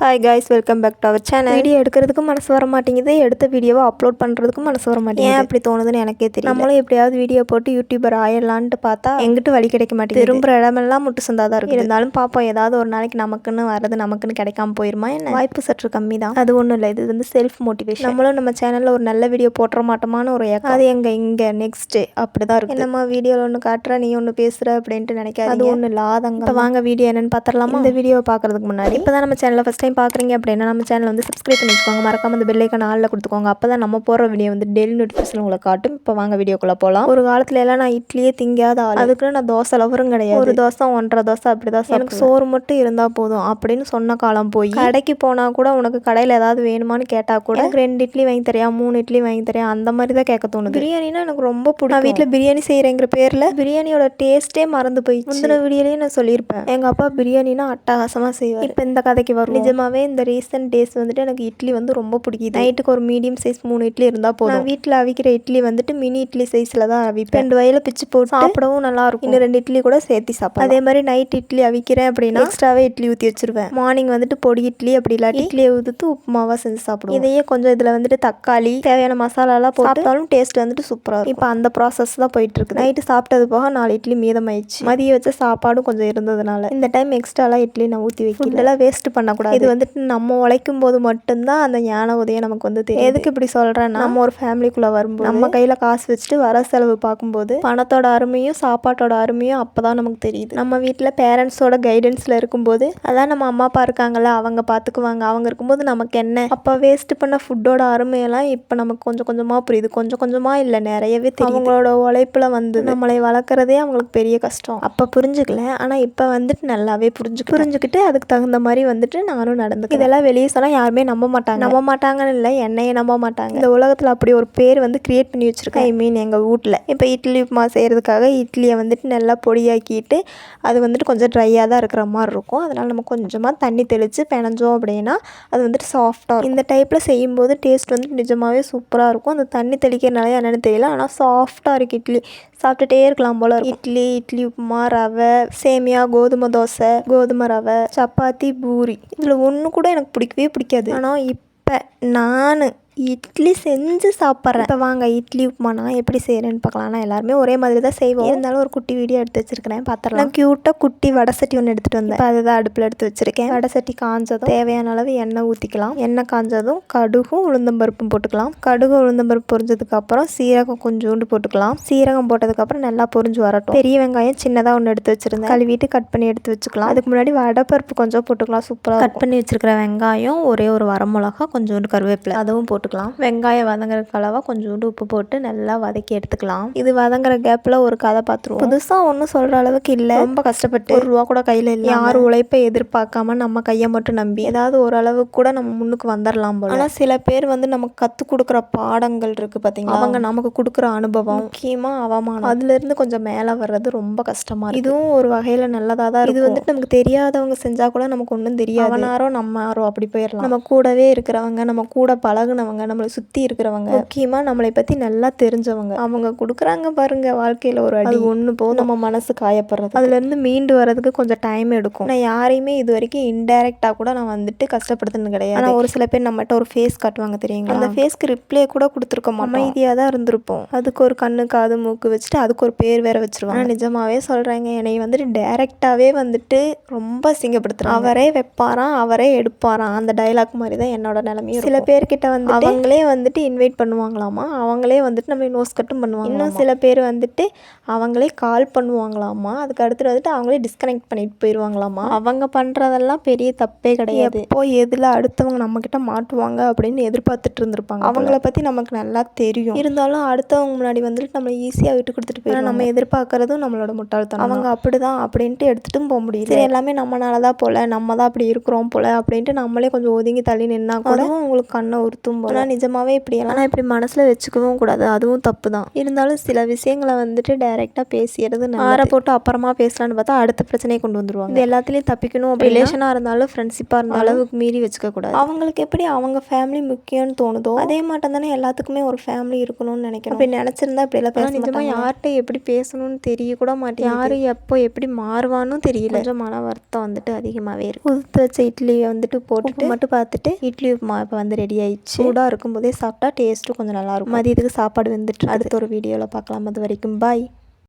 Hi guys, welcome back to our channel. Video எடுக்கிறதுக்கும் மனசு வர மாட்டேங்குது, எடுத்த வீடியோவை அப்லோட் பண்ணுறதுக்கும் மனசு வர மாட்டேங்குது. ஏன் அப்படி தோணுதுன்னு எனக்கே தெரியும். நம்மளும் எப்படியாவது வீடியோ போட்டு யூடியூபர் ஆயிடலான்ட்டு பார்த்தா எங்கிட்ட வழி கிடைக்க மாட்டேங்குது. திரும்புகிற இடமெல்லாம் முட்டு சந்தா தான் இருக்குது. இருந்தாலும் பார்ப்போம், ஏதாவது ஒரு நாளைக்கு நமக்குன்னு வரது நமக்குன்னு கிடைக்காம போயிருமா என்ன? வாய்ப்பு சற்று கம்மி தான். அது ஒன்றும் இல்லை, இது செல்ஃப் மோட்டிவேஷன். நம்மளும் நம்ம சேனலில் ஒரு நல்ல வீடியோ போட்டுற மாட்டோமான்னு ஒரு ஏக்கம். அது இங்கே நெக்ஸ்ட்டு அப்படி தான் இருக்குது. நம்ம வீடியோவில் ஒன்று காட்டுற, நீ ஒன்று பேசுகிற அப்படின்ட்டு நினைக்காது. அது ஒன்றும் இல்லை, ஆதங்கம். இப்போ வாங்க வீடியோ என்னென்னு பார்த்துடலாமா? இந்த வீடியோவை பார்க்குறதுக்கு முன்னாடி இப்போ தான் நம்ம சேனலில் ஃபஸ்ட் டைம் பார்க்குறீங்க அப்படின்னா நம்ம சேனல் சப்ஸ்கிரைப் பண்ணி வச்சுக்கோங்க. மறக்காம அந்த பெல் ஐக்கான் ஆல்ல கொடுத்துக்கோங்க. அப்போ தான் நம்ம போகிற வீடியோ டெய்லி நோட்டிஃபிகேஷன் உங்களை காட்டும். இப்போ வாங்க வீடியோக்குள்ளே போகலாம். ஒரு காலத்துல எல்லாம் நான் இட்லியே திங்காத ஆள். அதுக்குன்னு நான் தோசை லவரும் கிடையாது. ஒரு தோசை 1.5 தோசை அப்படி தான். எனக்கு சோறு மட்டும் இருந்தால் போதும் அப்படின்னு சொன்ன காலம் போய் கடைக்கு போனால் கூட உனக்கு கடையில் ஏதாவது வேணுமான்னு கேட்டால் கூட எனக்கு 2 இட்லி வாங்கி தரியா, 3 இட்லி வாங்கி தரியா, அந்த மாதிரி தான் கேட்க தோணுது. பிரியாணினா எனக்கு ரொம்ப பிடிக்கும். நான் வீட்டில் பிரியாணி செய்கிறேங்கிற பேரில் பிரியாணியோட டேஸ்ட்டே மறந்து போயிடுச்சு. முந்தின வீடியோலேயே நான் சொல்லியிருப்பேன், எங்கள் அப்பா பிரியாணினா அட்டகாசமாக செய்வார். இப்போ இந்த கதைக்கு வரும். நிஜமாவே இந்த ரீசன்ட் டேஸ் எனக்கு இட்லி ரொம்ப பிடிக்குது. நைட்டுக்கு ஒரு மீடியம் சைஸ் 3 இட்லி இருந்தால் போதும். நான் வீட்டில் அவிக்கிற இட்லி மினி இட்லி சைஸில் தான் அவிப்பேன். 2 வயலில் பிச்சு போட்டு சாப்பிடவும் நல்லா இருக்கும். இன்னும் 2 இட்லி கூட சேர்த்து சாப்பிடும். அதே மாதிரி நைட் இட்லி அவிக்கிறேன் அப்படின்னா எக்ஸ்ட்ராவே இட்லி ஊற்றி வச்சிருவேன். மார்னிங் பொடி இட்லி அப்படி இல்லாட்டி இட்லியை ஊற்றி உப்புமாவா செஞ்சு சாப்பிடுவோம். இதையே கொஞ்சம் இதில் தக்காளி தேவையான மசாலாலாம் போட்டாலும் டேஸ்ட் சூப்பராக இருக்கும். இப்போ அந்த ப்ராசஸ் தான் போயிட்டு இருக்கு. நைட்டு சாப்பிட்டது போக 4 இட்லி மீதமாயிடுச்சு. மதியம் வச்ச சாப்பாடும் கொஞ்சம் இருந்ததுனால இந்த டைம் எக்ஸ்ட்ராலாம் இட்லி நான் ஊற்றி வைக்கல. இதெல்லாம் வேஸ்ட் பண்ணக்கூடாது. இது நம்ம உழைக்கும் போது மட்டும்தான் அந்த ஞான உதயம் நமக்கு தெரியும். எதுக்கு இப்படி சொல்றேன்னா, நம்ம ஒரு ஃபேமிலிக்குள்ள வரும்போது நம்ம கையில காசு வச்சுட்டு வர செலவு பார்க்கும்போது பணத்தோட அருமையும் சாப்பாட்டோட அருமையும் அப்பதான் நமக்கு தெரியுது. நம்ம வீட்டில் பேரண்ட்ஸோட கைடன்ஸ்ல இருக்கும்போது அதான் நம்ம அம்மா அப்பா இருக்காங்கல்ல, அவங்க பார்த்துக்குவாங்க. அவங்க இருக்கும்போது நமக்கு என்ன, அப்போ வேஸ்ட் பண்ண ஃபுட்டோட அருமையெல்லாம் இப்போ நமக்கு கொஞ்சம் கொஞ்சமா புரியுது. கொஞ்சம் கொஞ்சமா இல்லை, நிறையவே தெரியும். அவங்களோட உழைப்புல நம்மளை வளர்க்குறதே அவங்களுக்கு பெரிய கஷ்டம். அப்போ புரிஞ்சுக்கல, ஆனால் இப்போ நல்லாவே புரிஞ்சுக்கிட்டு அதுக்கு தகுந்த மாதிரி நானும் நடந்து. இதெல்லாம் வெளியே சொன்னா யாருமே நம்ப மாட்டாங்கன்னு இல்லை, என்னையே நம்ப மாட்டாங்க. இந்த உலகத்தில் அப்படி ஒரு பேர் கிரியேட் பண்ணி வச்சுருக்கேன். ஐ மீன் எங்கள் வீட்டில் இப்போ இட்லி உப்புமா செய்கிறதுக்காக இட்லியை நல்லா பொடியாக்கிட்டு அது கொஞ்சம் ட்ரையாக தான் இருக்கிற மாதிரி இருக்கும். அதனால் நம்ம கொஞ்சமாக தண்ணி தெளித்து பிணைஞ்சோம் அப்படின்னா அது சாஃப்டாக இருக்கும். இந்த டைப்பில் செய்யும்போது டேஸ்ட் நிஜமாகவே சூப்பராக இருக்கும். அந்த தண்ணி தெளிக்கிறனாலே என்னென்னு தெரியல, ஆனால் சாஃப்டாக இருக்குது. இட்லி சாப்பிட்டுட்டே இருக்கலாம் போல. இட்லி உப்புமா, ரவை, சேமியா, கோதுமை தோசை, கோதுமை ரவை, சப்பாத்தி, பூரி, இதில் ஒன்று கூட எனக்கு பிடிக்கவே பிடிக்காது. ஆனால் இப்போ நான் இட்லி செஞ்சு சாப்பிட்றேன். இப்போ வாங்க இட்லி உப்புமா நான் எப்படி செய்கிறேன்னு பார்க்கலாம். ஆனால் எல்லாருமே ஒரே மாதிரி தான் செய்வோம். இருந்தாலும் ஒரு குட்டி வீடியோ எடுத்து வச்சிருக்கிறேன், பார்த்துடலாம். நான் க்யூட்டாக குட்டி வடை சட்டி ஒன்று எடுத்துகிட்டு வந்தேன். இப்போ அதுதான் அடுப்பில் எடுத்து வச்சுருக்கேன். வடை சட்டி காஞ்சதும் தேவையான அளவு எண்ணெய் ஊற்றிக்கலாம். எண்ணெய் காஞ்சதும் கடுகும் உளுந்தம்பருப்பும் போட்டுக்கலாம். கடுகு உளுந்தம்பருப்பு பொரிஞ்சதுக்கப்புறம் சீரகம் கொஞ்சோண்டு போட்டுக்கலாம். சீரகம் போட்டதுக்கப்புறம் நல்லா பொரிஞ்சு வரட்டும். பெரிய வெங்காயம் சின்னதாக ஒன்று எடுத்து வச்சுருந்தேன், கழுவிட்டு கட் பண்ணி எடுத்து வச்சுக்கலாம். அதுக்கு முன்னாடி வடைப்பருப்பு கொஞ்சம் போட்டுக்கலாம். சூப்பராக கட் பண்ணி வச்சுருக்கிற வெங்காயம், ஒரே ஒரு வரமிளகா, கொஞ்சோண்டு கருவேப்பிலை, அதுவும் போட்டுக்கலாம். வெங்காயம் வதங்குறதுக்கு அளவாக கொஞ்சோண்டு உப்பு போட்டு நல்லா வதக்கி எடுத்துக்கலாம். இது வதங்குற கேப்பில் ஒரு கதை பார்த்துருவோம். புதுசாக ஒன்றும் சொல்கிற அளவுக்கு இல்லை, ரொம்ப கஷ்டப்பட்டு 1 ரூபா கூட கையில் இல்லை. யாரும் உழைப்பை எதிர்பார்க்காம நம்ம கையை மட்டும் நம்பி ஏதாவது ஓரளவுக்கு கூட நம்ம முன்னுக்கு வந்துடலாம் போல. ஆனால் சில பேர் நமக்கு கற்றுக் கொடுக்குற பாடங்கள் இருக்குது பார்த்தீங்களா, அவங்க நமக்கு கொடுக்குற அனுபவம், முக்கியமாக அவமானம், அதுலேருந்து கொஞ்சம் மேலே வர்றது ரொம்ப கஷ்டமாக. இதுவும் ஒரு வகையில் நல்லதாக தான். இது நமக்கு தெரியாதவங்க செஞ்சால் கூட நமக்கு ஒன்றும் தெரியாது. அவனாரோ நம்மாரோ அப்படி போயிடலாம். நம்ம கூடவே இருக்கிறவங்க, நம்ம கூட பழகுனவங்க, நம்மளை சுற்றி இருக்கிறவங்க, முக்கியமாக நம்மளை பற்றி நல்லா தெரிஞ்சவங்க, அவங்க கொடுக்குறாங்க பாருங்க வாழ்க்கையில் ஒரு அடி, ஒன்று போதும் நம்ம மனசு காயப்படுறது. அதுலேருந்து மீண்டு வர்றதுக்கு கொஞ்சம் டைம் எடுக்கும். நான் யாரையுமே இது வரைக்கும் இன்டைரக்டாக கூட நான் கஷ்டப்படுத்துனது கிடையாது. ஆனால் ஒரு சில பேர் நம்மகிட்ட ஒரு ஃபேஸ் காட்டுவாங்க தெரியுங்களா, அந்த ஃபேஸ்க்கு ரிப்ளை கூட கொடுத்துருக்கோம், அமைதியாக தான் இருந்திருப்போம். அதுக்கு ஒரு கண்ணு காது மூக்கு வச்சுட்டு அதுக்கு ஒரு பேர் வேற வச்சிருவாங்க. நிஜமாவே சொல்கிறாங்க, என்னை டைரக்டாகவே ரொம்ப அசிங்கப்படுத்துறாங்க. அவரே வைப்பாராம், அவரே எடுப்பாராம், அந்த டைலாக் மாதிரி தான் என்னோட நிலைமையும். சில பேர்கிட்ட அவங்களே இன்வைட் பண்ணுவாங்களாமா, அவங்களே நம்மளை நோஸ் கட்டும் பண்ணுவாங்க. இன்னும் சில பேர் அவங்களே கால் பண்ணுவாங்களாமா, அதுக்கு அடுத்து அவங்களே டிஸ்கனெக்ட் பண்ணிட்டு போயிடுவாங்களாமா. அவங்க பண்ணுறதெல்லாம் பெரிய தப்பே கிடையாது. இப்போ எதில் அடுத்தவங்க நம்மக்கிட்ட மாட்டுவாங்க அப்படின்னு எதிர்பார்த்துட்டு இருந்திருப்பாங்க. அவங்கள பற்றி நமக்கு நல்லா தெரியும். இருந்தாலும் அடுத்தவங்க முன்னாடி நம்மளை ஈஸியாக விட்டு கொடுத்துட்டு போயிடும். நம்ம எதிர்பார்க்கறதும் நம்மளோட முட்டாள்தனம். அவங்க அப்படிதான் அப்படின்ட்டு எடுத்துட்டும் போக முடியும். சரி, எல்லாமே நம்மளால தான் போல, நம்ம தான் அப்படி இருக்கிறோம் போல அப்படின்ட்டு நம்மளே கொஞ்சம் ஒதுங்கி தள்ளி நின்னா கூட அவங்களுக்கு கண்ணை உறுத்தும் போல. ஆனால் நிஜமாவே இப்படியெல்லாம் இப்படி மனசில் வச்சுக்கவும் கூடாது, அதுவும் தப்பு தான். இருந்தாலும் சில விஷயங்களை வந்துட்டு டைரெக்டாக பேசிடுறது ஆற போட்டு அப்புறமா பேசலான்னு பார்த்தா அடுத்த பிரச்சனையை கொண்டு வந்துருவாங்க. இது எல்லாத்துலேயும் தப்பிக்கணும். ரிலேஷனாக இருந்தாலும் ஃப்ரெண்ட்ஷிப்பாக இருந்தாலும் அளவுக்கு மீறி வச்சுக்க கூடாது. அவங்களுக்கு எப்படி அவங்க ஃபேமிலி முக்கியம்னு தோணுதோ அதே மாட்டம் தானே எல்லாத்துக்குமே ஒரு ஃபேமிலி இருக்கணும்னு நினைக்கணும். அப்படி நினச்சிருந்தா இப்படியெல்லாம் பேச நிஜமாக யார்கிட்ட எப்படி பேசணும்னு தெரிய கூட மாட்டேன். யார் எப்போ எப்படி மாறுவான்னு தெரியல. கொஞ்சம் மன வருத்தம் வந்துட்டு அதிகமாகவே இருக்கு. உதுத்து வச்ச இட்லியை வந்துட்டு போட்டுட்டு மட்டும் பார்த்துட்டு இட்லி உப்புமா இப்போ வந்து ரெடி ஆயிடுச்சு. சூடாக இருக்கும்போதே சாப்பிட்டா டேஸ்ட்டும் கொஞ்சம் நல்லாயிருக்கும். மதியத்துக்கு சாப்பாடு வந்துட்டு அடுத்த ஒரு வீடியோவில் பார்க்கலாம். அது வரைக்கும் பாய்.